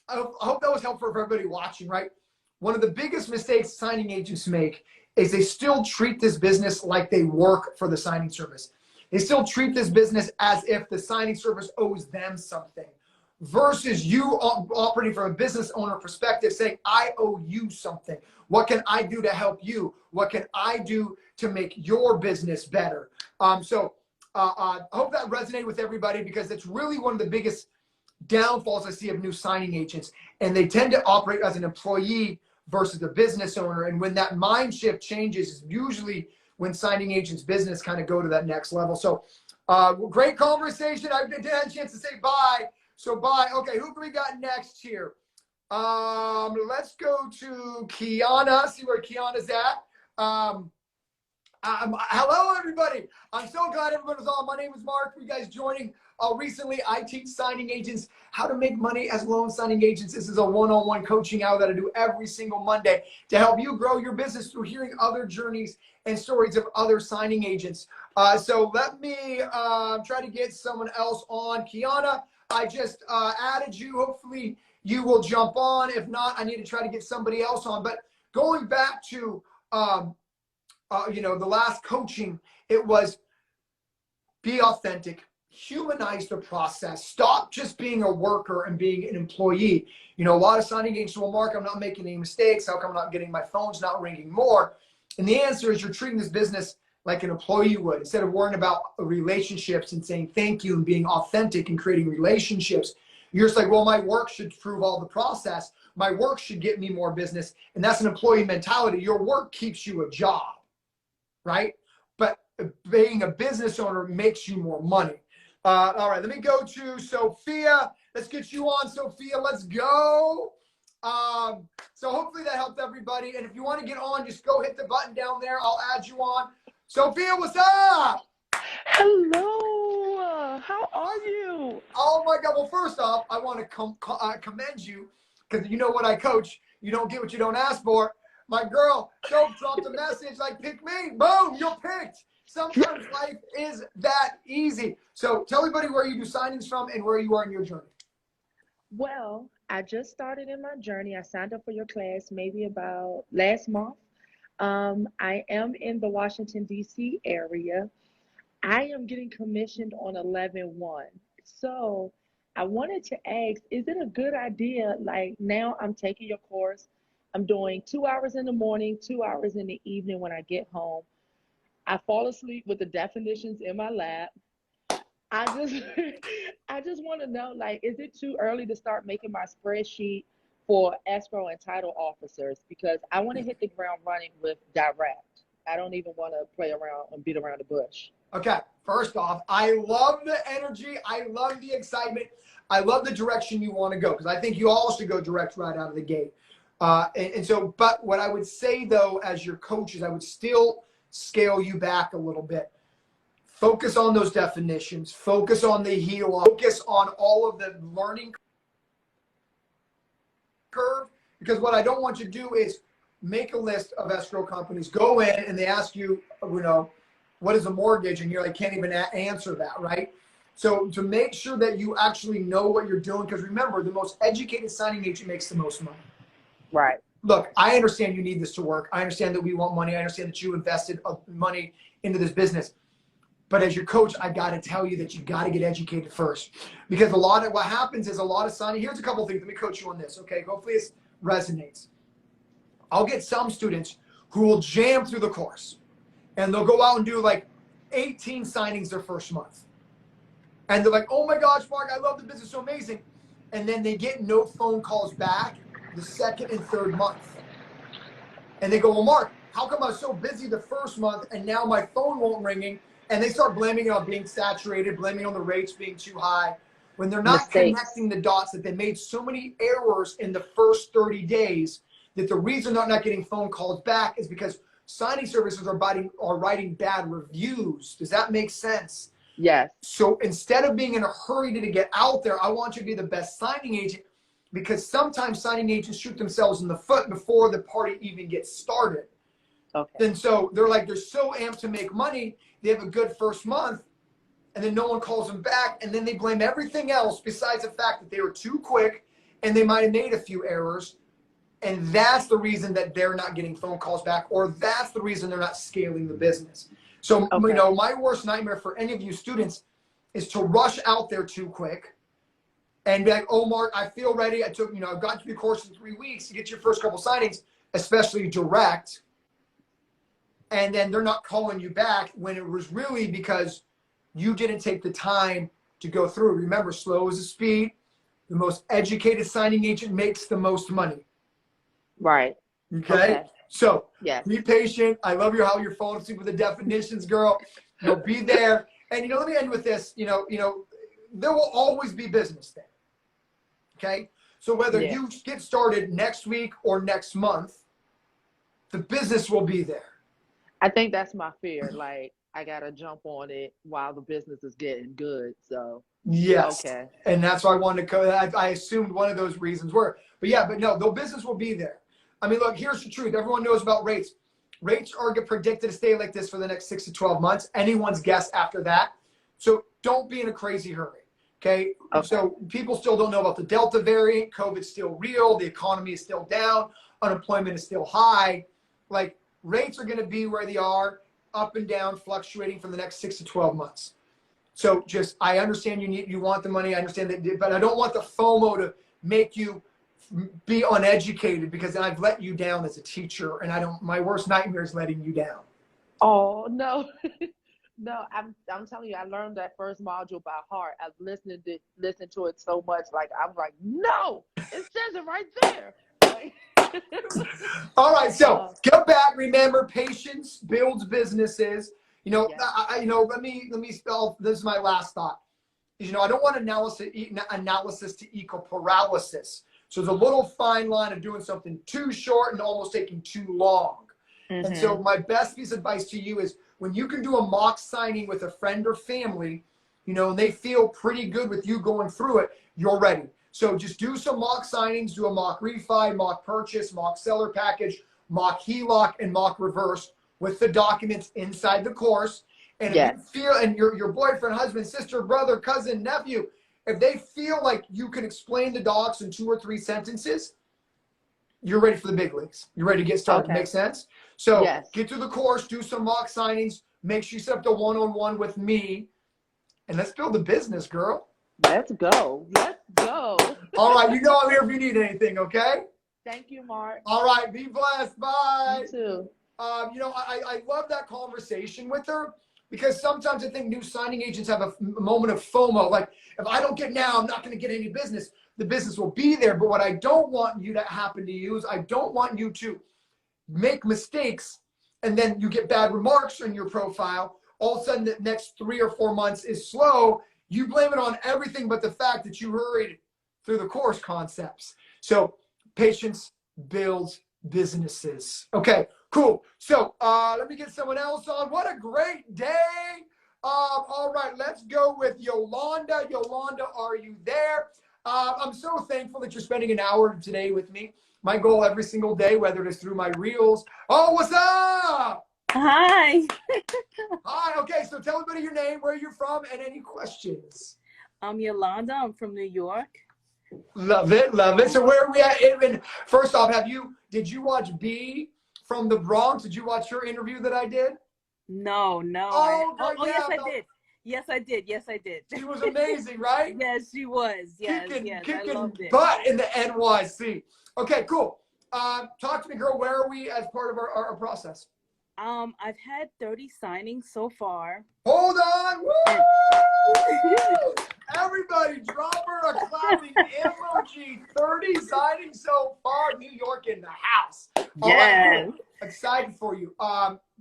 hope that was helpful for everybody watching, right? One of the biggest mistakes signing agents make is they still treat this business like they work for the signing service. They still treat this business as if the signing service owes them something, versus you operating from a business owner perspective, saying, I owe you something. What can I do to help you? What can I do to make your business better? So I hope that resonated with everybody, because it's really one of the biggest downfalls I see of new signing agents. And they tend to operate as an employee versus a business owner. And when that mind shift changes, is usually when signing agents' business kind of go to that next level. So great conversation. I didn't have a chance to say bye. So bye. Okay, who do we got next here? Let's go to Kiana, see where Kiana's at. Hello, everybody. I'm so glad everyone was on. My name is Mark. For you guys joining recently, I teach signing agents how to make money as loan signing agents. This is a one-on-one coaching hour that I do every single Monday to help you grow your business through hearing other journeys and stories of other signing agents. So let me try to get someone else on. Kiana, I just added you. Hopefully you will jump on. If not, I need to try to get somebody else on. But going back to the last coaching, it was be authentic, humanize the process, stop just being a worker and being an employee. A lot of signing agents will, Mark, I'm not making any mistakes. How come I'm not getting my phone's not ringing more? And the answer is you're treating this business like an employee would. Instead of worrying about relationships and saying thank you and being authentic and creating relationships, you're just like, well, my work should prove all the process. My work should get me more business. And that's an employee mentality. Your work keeps you a job, right? But being a business owner makes you more money. All right, let me go to Sophia. Let's get you on, Sophia. Let's go. So hopefully that helped everybody. And if you want to get on, just go hit the button down there. I'll add you on. Sophia, what's up? Hello. How are you? Oh my God. Well, first off, I want to commend you, because you know what I coach. You don't get what you don't ask for. My girl, Soph dropped a message like, pick me. Boom, you're picked. Sometimes life is that easy. So tell everybody where you do signings from and where you are in your journey. Well, I just started in my journey. I signed up for your class maybe about last month. I am in the Washington, D.C. area. I am getting commissioned on 11/1. So I wanted to ask, is it a good idea? Like, now I'm taking your course. I'm doing 2 hours in the morning, 2 hours in the evening when I get home. I fall asleep with the definitions in my lap. I just I just want want to know, like, is it too early to start making my spreadsheet for escrow and title officers? Because I want to hit the ground running with direct. I don't even want to play around and beat around the bush. Okay, first off, I love the energy. I love the excitement. I love the direction you want to go, because I think you all should go direct right out of the gate. So, but what I would say though, as your coaches, I would still scale you back a little bit. Focus on those definitions. Focus on the HELOC. Focus on all of the learning curve, because what I don't want you to do is make a list of escrow companies, go in and they ask you, what is a mortgage? And you're like, can't even answer that, right? So to make sure that you actually know what you're doing, because remember, the most educated signing agent makes the most money. Right. Look, I understand you need this to work. I understand that we want money. I understand that you invested money into this business. But as your coach, I got to tell you that you got to get educated first, because a lot of what happens is a lot of signing. Here's a couple of things. Let me coach you on this. Okay. Hopefully this resonates. I'll get some students who will jam through the course and they'll go out and do like 18 signings their first month. And they're like, oh my gosh, Mark, I love the business, so amazing. And then they get no phone calls back the second and third month. And they go, well, Mark, how come I was so busy the first month and now my phone won't ringing? And they start blaming it on being saturated, blaming on the rates being too high, when they're not connecting the dots that they made so many errors in the first 30 days that the reason they're not getting phone calls back is because signing services are writing bad reviews. Does that make sense? Yes. So instead of being in a hurry to get out there, I want you to be the best signing agent, because sometimes signing agents shoot themselves in the foot before the party even gets started. Okay. And so they're so amped to make money. They have a good first month and then no one calls them back. And then they blame everything else besides the fact that they were too quick and they might've made a few errors. And that's the reason that they're not getting phone calls back, or that's the reason they're not scaling the business. So, my worst nightmare for any of you students is to rush out there too quick and be like, oh, Mark, I feel ready. I've got through the course in 3 weeks to get your first couple signings, especially direct. And then they're not calling you back when it was really because you didn't take the time to go through. Remember, slow is the speed. The most educated signing agent makes the most money. Right. Okay. So yes. Be patient. I love how you're falling asleep with the definitions, girl. Be there. And let me end with this. There will always be business there. Okay. So whether you get started next week or next month, the business will be there. I think that's my fear. Like, I gotta jump on it while the business is getting good. So yes. Okay. And that's why I wanted to I assumed one of those reasons were. But no, the business will be there. I mean, look, here's the truth. Everyone knows about rates. Rates are predicted to stay like this for the next 6 to 12 months. Anyone's guess after that. So don't be in a crazy hurry. Okay. So people still don't know about the Delta variant. COVID's still real. The economy is still down. Unemployment is still high. Like, rates are going to be where they are, up and down, fluctuating for the next 6 to 12 months. So I understand you want the money. I understand that, but I don't want the FOMO to make you be uneducated, because I've let you down as a teacher, and my worst nightmare is letting you down. Oh, no. No, I'm telling you, I learned that first module by heart. I've listened to it so much, like I'm like, no, it says it right there. Like, all right, so get back. Remember, patience builds businesses. Let me spell. This is my last thought. I don't want analysis to equal paralysis. So there's a little fine line of doing something too short and almost taking too long. Mm-hmm. And so my best piece of advice to you is, when you can do a mock signing with a friend or family, and they feel pretty good with you going through it, you're ready. So just do some mock signings, do a mock refi, mock purchase, mock seller package, mock HELOC, and mock reverse with the documents inside the course. And if you feel, and your boyfriend, husband, sister, brother, cousin, nephew, if they feel like you can explain the docs in 2 or 3 sentences, you're ready for the big leagues. You're ready to get started. Make sense? So get through the course, do some mock signings, make sure you set up the one-on-one with me, and let's build the business, girl. Let's go. Let's go. All right. I'm here if you need anything, okay? Thank you, Mark. All right. Be blessed. Bye. You too. I love that conversation with her, because sometimes I think new signing agents have a moment of FOMO. Like, if I don't get now, I'm not going to get any business. The business will be there. But what I don't want you to happen to you is I don't want you to make mistakes and then you get bad remarks on your profile. All of a sudden, the next 3 or 4 months is slow. You blame it on everything but the fact that you hurried through the course concepts. So patience builds businesses. Okay, cool. So let me get someone else on. What a great day. All right, let's go with Yolanda. Yolanda, are you there? I'm so thankful that you're spending an hour today with me. My goal every single day, whether it is through my reels. Oh, what's up? Hi. Hi. Okay, so tell everybody your name, where you're from, and any questions. I'm Yolanda. I'm from New York. Love it, love it. So where are we at? Even first off, did you watch B from the Bronx? Did you watch your interview that I did? No. Oh, Yes, I did. Yes, I did. Yes, I did. She was amazing, right? Yes, she was. Yes, kicking I loved it. butt in the NYC. Okay, cool. Talk to me, girl. Where are we as part of our process? I've had 30 signings so far. Hold on. Woo! Everybody, drop her a clapping emoji. 30 signings so far. New York in the house. All right, cool. Excited for you.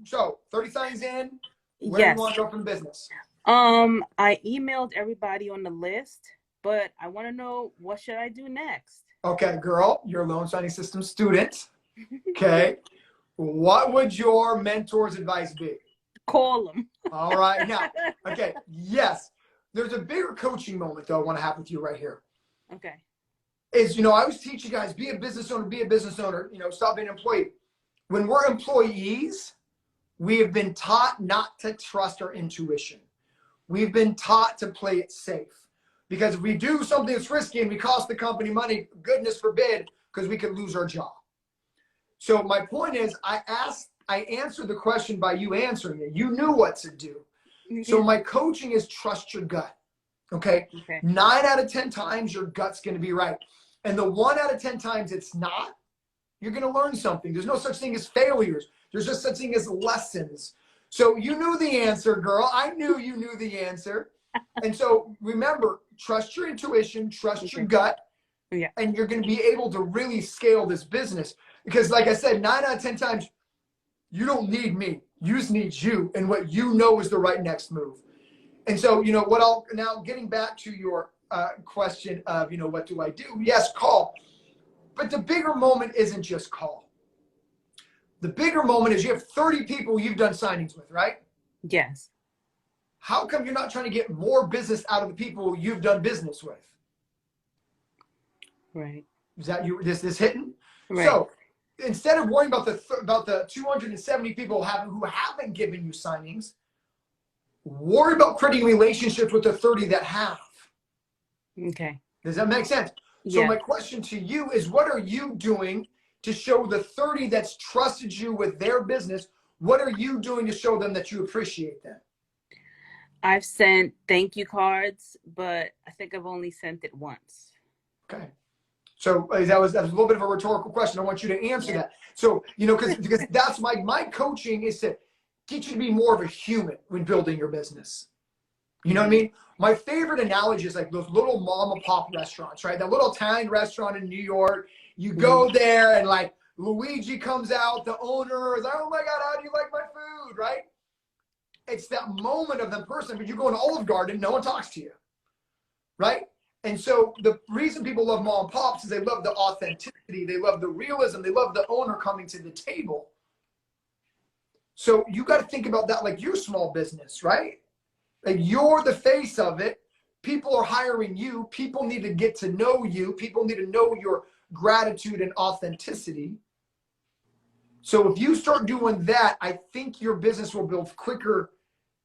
So 30 signings in. Where do you want to go from business? I emailed everybody on the list, but I want to know, what should I do next? Okay, girl, you're a loan signing system student. Okay. What would your mentor's advice be? Call them. All right. Now, okay. Yes. There's a bigger coaching moment, though, I want to have with you right here. Okay. Is, I always teach you guys, be a business owner, stop being an employee. When we're employees, we have been taught not to trust our intuition. We've been taught to play it safe. Because if we do something that's risky and we cost the company money, goodness forbid, because we could lose our job. So my point is, I answered the question by you answering it. You knew what to do. So my coaching is trust your gut. Okay? 9 out of 10 times your gut's going to be right. And the 1 out of 10 times it's not, you're going to learn something. There's no such thing as failures. There's just such thing as lessons. So you knew the answer, girl. I knew you knew the answer. And so remember, trust your intuition, trust your gut, and you're going to be able to really scale this business. Because like I said, 9 out of 10 times, you don't need me. You just need you and what you know is the right next move. And so, now getting back to your question of, what do I do? Yes, call. But the bigger moment isn't just call. The bigger moment is you have 30 people you've done signings with, right? Yes. How come you're not trying to get more business out of the people you've done business with? Right. Is that this hitting? Right. So instead of worrying about the 270 people who haven't given you signings, worry about creating relationships with the 30 that have. Okay. Does that make sense? So my question to you is, what are you doing to show the 30 that's trusted you with their business? What are you doing to show them that you appreciate them? I've sent thank you cards, but I think I've only sent it once. Okay. So that was a little bit of a rhetorical question. I want you to answer that. So, because that's my coaching is to get you to be more of a human when building your business. You know what I mean? My favorite analogy is like those little mom and pop restaurants, right? That little Italian restaurant in New York. You go there and like Luigi comes out, the owner is like, oh my God, how do you like my food, right? It's that moment of the person, but you go in Olive Garden, no one talks to you, right? And so the reason people love mom and pops is they love the authenticity, they love the realism, they love the owner coming to the table. So you got to think about that like your small business, right? Like you're the face of it. People are hiring you. People need to get to know you. People need to know your gratitude and authenticity. So if you start doing that, I think your business will build quicker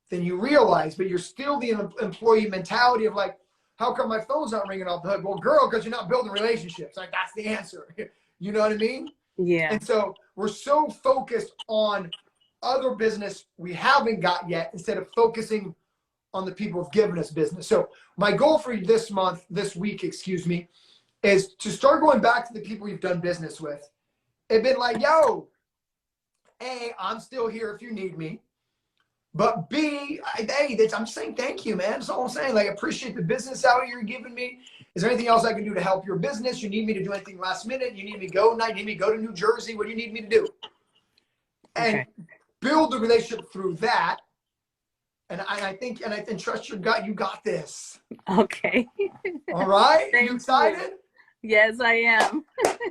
than you realize, but you're still the employee mentality of like, how come my phone's not ringing off the hook? Well, girl, because you're not building relationships. Like that's the answer. You know what I mean? Yeah. And so we're so focused on other business we haven't got yet instead of focusing on the people who've given us business. So my goal for you this week, is to start going back to the people you've done business with and been like, yo, hey, I'm still here if you need me. But B, I'm saying thank you, man. That's all I'm saying. Like, I appreciate the business out you're giving me. Is there anything else I can do to help your business? You need me to do anything last minute? You need me to go night? You need me to go to New Jersey? What do you need me to do? And Okay. build a relationship through that. And I think, and I trust your gut. You got this. Okay. All right. Thank You excited? you. Yes, I am.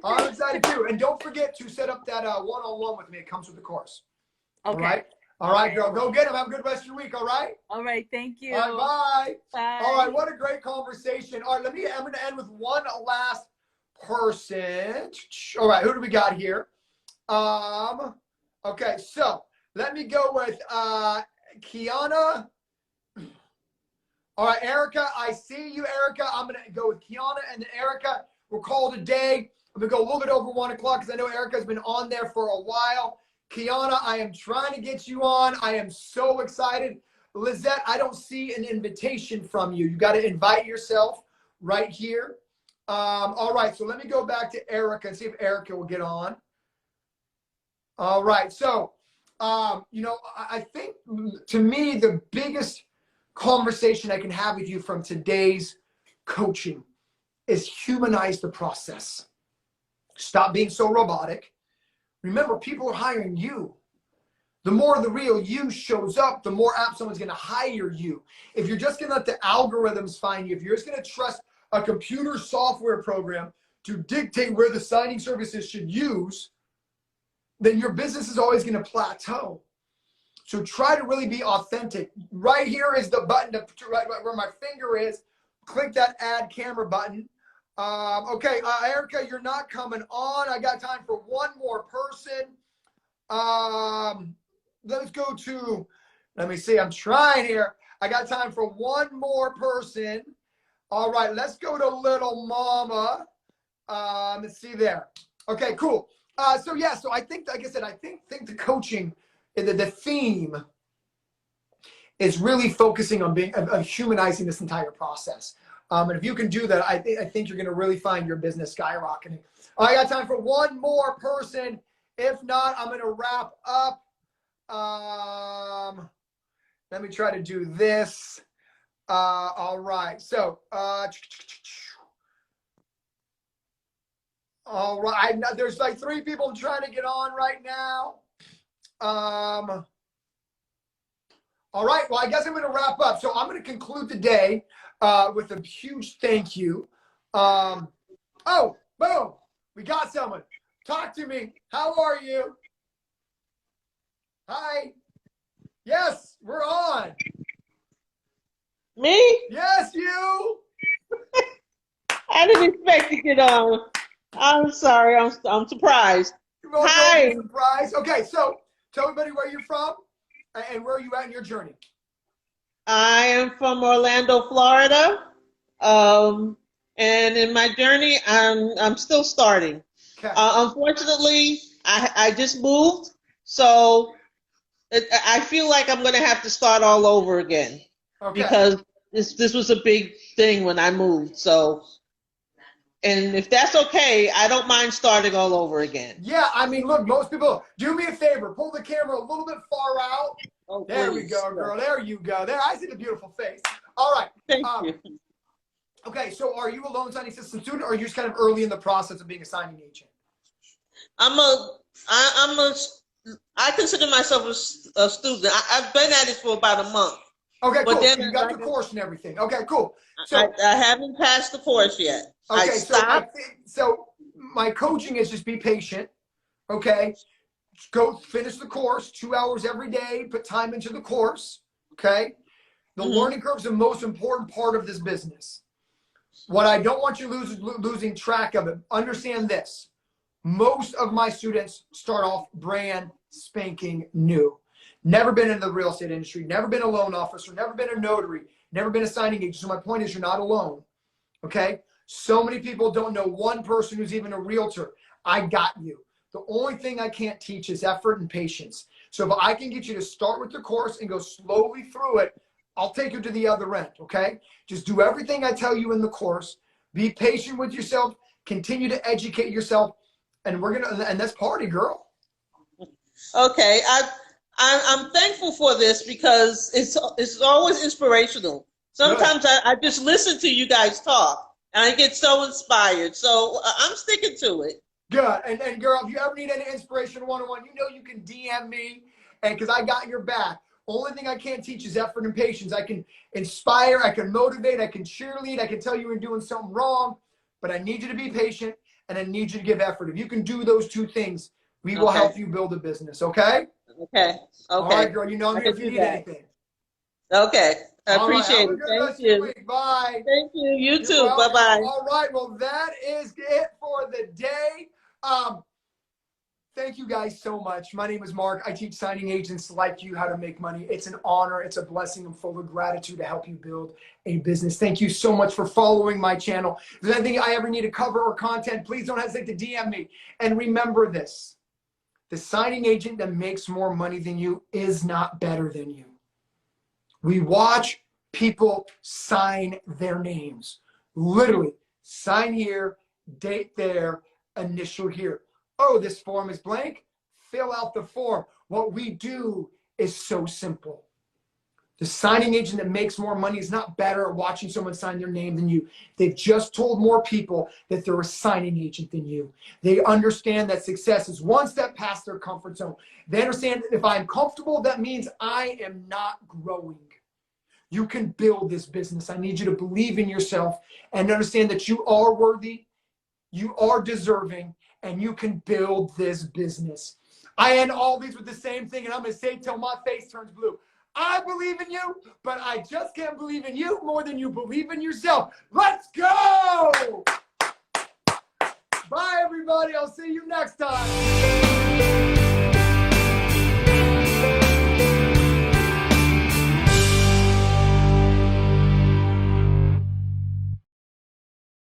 I'm excited too. And don't forget to set up that one-on-one with me. It comes with the course. Okay. All right. All right, girl. Go get him. Have a good rest of your week. All right. All right. Thank you. All right. Bye. Bye. All right. What a great conversation. All right. I'm going to end with one last person. All right. Who do we got here? Okay. So let me go with Kiana. All right, Erica, I see you, Erica. I'm going to go with Kiana and then Erica. We'll call it a day. I'm going to go a little bit over 1 o'clock because I know Erica's been on there for a while. Kiana, I am trying to get you on. I am so excited. Lizette, I don't see an invitation from you. You got to invite yourself right here. All right, so let me go back to Erica and see if Erica will get on. All right, so, you know, I think to me, the biggest conversation I can have with you from today's coaching is humanize the process. Stop being so robotic. Remember, people are hiring you. The more the real you shows up, the more apt someone's going to hire you. If you're just going to let the algorithms find you, if you're just going to trust a computer software program to dictate where the signing services should use, then your business is always going to plateau. So try to really be authentic. Right here is the button right where my finger is. Click that add camera button. Okay, Erica, you're not coming on. I got time for one more person. Let's go to, let me see, I'm trying here. I got time for one more person. All right, let's go to Little Mama. Let's see there. Okay, cool. So I think, like I said, I think the coaching, the theme is really focusing on humanizing this entire process. And if you can do that, I think you're going to really find your business skyrocketing. I got time for one more person. If not, I'm going to wrap up. Let me try to do this. All right. So, all right. There's like 3 people I'm trying to get on right now. All right. Well, I guess I'm going to wrap up. So I'm going to conclude the day with a huge thank you. Oh, boom. We got someone. Talk to me. How are you? Hi. Yes, we're on. Me? Yes, you. I didn't expect to get on. I'm sorry. I'm surprised. Well, Hi. no surprise. Okay, so tell everybody where you're from and where are you at in your journey. I am from Orlando, Florida. And in my journey, I'm still starting. Okay. Unfortunately, I just moved, so I feel like I'm going to have to start all over again. Okay. Because this was a big thing when I moved. So, and if that's okay, I don't mind starting all over again. Yeah, I mean, look, most people, do me a favor, pull the camera a little bit far out. Oh, there please. we go, girl. There you go. There, I see the beautiful face. All right. Thank you. Okay, so are you a loan signing system student, or are you just kind of early in the process of being a signing agent? I consider myself a student. I've been at it for about a month. Okay, But cool. then, So you got the course and everything. Okay, cool. So I haven't passed the course yet. okay, I stopped. so my coaching is just be patient. Okay, go finish the course, 2 hours every day. Put time into the course. Okay, the learning curve is the most important part of this business. What I don't want you losing track of it. Understand this. Most of my students start off brand spanking new. Never been in the real estate industry, never been a loan officer, never been a notary, never been a signing agent. So my point is you're not alone, okay? So many people don't know one person who's even a realtor. I got you. The only thing I can't teach is effort and patience. So if I can get you to start with the course and go slowly through it, I'll take you to the other end, okay? Just do everything I tell you in the course. Be patient with yourself. Continue to educate yourself. And and let's party, girl. Okay. I'm thankful for this because it's always inspirational. Sometimes I just listen to you guys talk and I get so inspired. So I'm sticking to it. Good. And girl, if you ever need any inspiration one-on-one, you know you can DM me, and because I got your back. Only thing I can't teach is effort and patience. I can inspire, I can motivate, I can cheerlead, I can tell you you're doing something wrong, but I need you to be patient and I need you to give effort. If you can do those two things, we will help you build a business, okay? Okay. All right, girl, you know I'm I here can if you do need that. anything. Okay. I All right, appreciate have a it. good Thank rest of your you. week. Bye. Thank you. You You're too. welcome. Bye-bye. All right, well, that is it for the day. Thank you guys so much. My name is Mark. I teach signing agents like you how to make money. It's an honor. It's a blessing. I'm full of gratitude to help you build a business. Thank you so much for following my channel. If there's anything I ever need to cover or content, please don't hesitate to DM me. And remember this, the signing agent that makes more money than you is not better than you. We watch people sign their names. Literally, sign here, date there, initial here. Oh, this form is blank. Fill out the form. What we do is so simple. The signing agent that makes more money is not better at watching someone sign their name than you. They've just told more people that they're a signing agent than you. They understand that success is one step past their comfort zone. They understand that if I'm comfortable, that means I am not growing. You can build this business. I need you to believe in yourself and understand that you are worthy, you are deserving, and you can build this business. I end all these with the same thing, and I'm going to say it till my face turns blue. I believe in you, but I just can't believe in you more than you believe in yourself. Let's go! Bye, everybody. I'll see you next time.